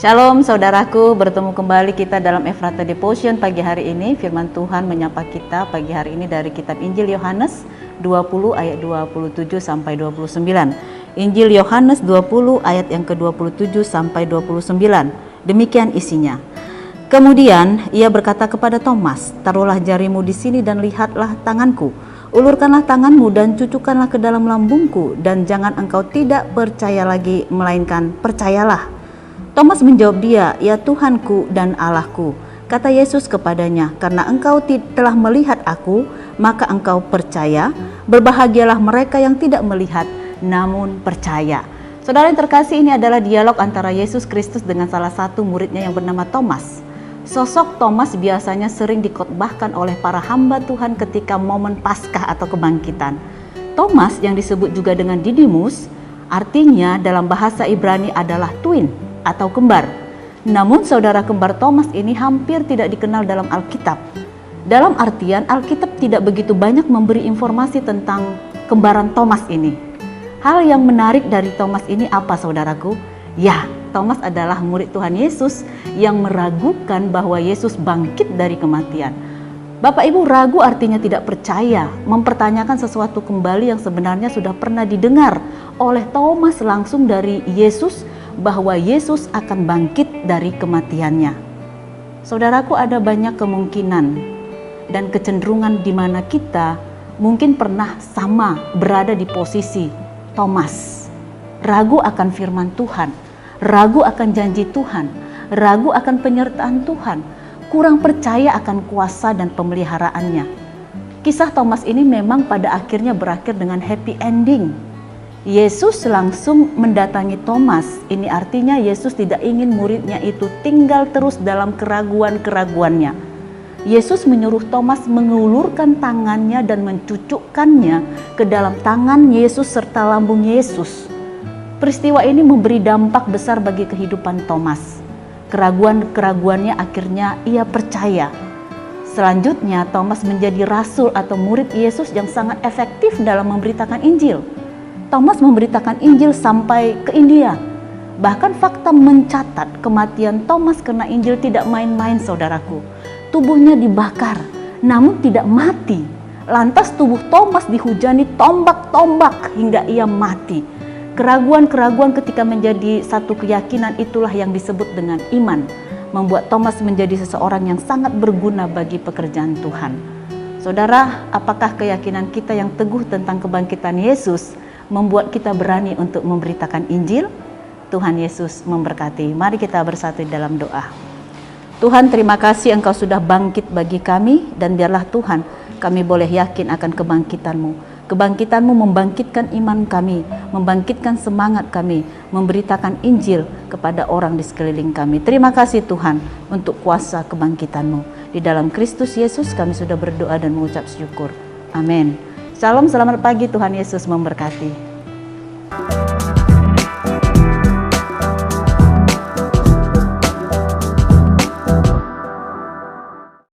Shalom saudaraku, bertemu kembali kita dalam Efrata Devotion pagi hari ini. Firman Tuhan menyapa kita pagi hari ini dari kitab Injil Yohanes 20 ayat 27 sampai 29. Injil Yohanes 20 ayat yang ke-27 sampai 29. Demikian isinya. Kemudian ia berkata kepada Thomas, "Taruhlah jarimu di sini dan lihatlah tanganku. Ulurkanlah tanganmu dan cucukkanlah ke dalam lambungku, dan jangan engkau tidak percaya lagi, melainkan percayalah." Thomas menjawab dia, "Ya Tuhanku dan Allahku." Kata Yesus kepadanya, "Karena engkau telah melihat aku, maka engkau percaya. Berbahagialah mereka yang tidak melihat, namun percaya." Saudara yang terkasih, ini adalah dialog antara Yesus Kristus dengan salah satu muridnya yang bernama Thomas. Sosok Thomas biasanya sering dikhotbahkan oleh para hamba Tuhan ketika momen Paskah atau kebangkitan. Thomas yang disebut juga dengan Didimus, artinya dalam bahasa Ibrani adalah twin atau kembar. Namun saudara kembar Thomas ini hampir tidak dikenal dalam Alkitab. Dalam artian Alkitab tidak begitu banyak memberi informasi tentang kembaran Thomas ini. Hal yang menarik dari Thomas ini apa saudaraku? Ya, Thomas adalah murid Tuhan Yesus yang meragukan bahwa Yesus bangkit dari kematian. Bapak Ibu, ragu artinya tidak percaya, mempertanyakan sesuatu kembali yang sebenarnya sudah pernah didengar oleh Thomas langsung dari Yesus, bahwa Yesus akan bangkit dari kematiannya. Saudaraku, ada banyak kemungkinan dan kecenderungan di mana kita mungkin pernah sama berada di posisi Thomas. Ragu akan firman Tuhan, ragu akan janji Tuhan, ragu akan penyertaan Tuhan, kurang percaya akan kuasa dan pemeliharaannya. Kisah Thomas ini memang pada akhirnya berakhir dengan happy ending. Yesus langsung mendatangi Thomas. Ini artinya Yesus tidak ingin muridnya itu tinggal terus dalam keraguan-keraguannya. Yesus menyuruh Thomas mengulurkan tangannya dan mencucukkannya ke dalam tangan Yesus serta lambung Yesus. Peristiwa ini memberi dampak besar bagi kehidupan Thomas. Keraguan-keraguannya akhirnya ia percaya. Selanjutnya Thomas menjadi rasul atau murid Yesus yang sangat efektif dalam memberitakan Injil. Thomas memberitakan Injil sampai ke India. Bahkan fakta mencatat kematian Thomas karena Injil tidak main-main saudaraku. Tubuhnya dibakar, namun tidak mati. Lantas tubuh Thomas dihujani tombak-tombak hingga ia mati. Keraguan-keraguan ketika menjadi satu keyakinan itulah yang disebut dengan iman. Membuat Thomas menjadi seseorang yang sangat berguna bagi pekerjaan Tuhan. Saudara, apakah keyakinan kita yang teguh tentang kebangkitan Yesus membuat kita berani untuk memberitakan Injil? Tuhan Yesus memberkati. Mari kita bersatu dalam doa. Tuhan, terima kasih Engkau sudah bangkit bagi kami, dan biarlah Tuhan kami boleh yakin akan kebangkitan-Mu. Kebangkitan-Mu membangkitkan iman kami, membangkitkan semangat kami, memberitakan Injil kepada orang di sekeliling kami. Terima kasih Tuhan untuk kuasa kebangkitan-Mu. Di dalam Kristus Yesus kami sudah berdoa dan mengucap syukur. Amin. Shalom, selamat pagi, Tuhan Yesus memberkati.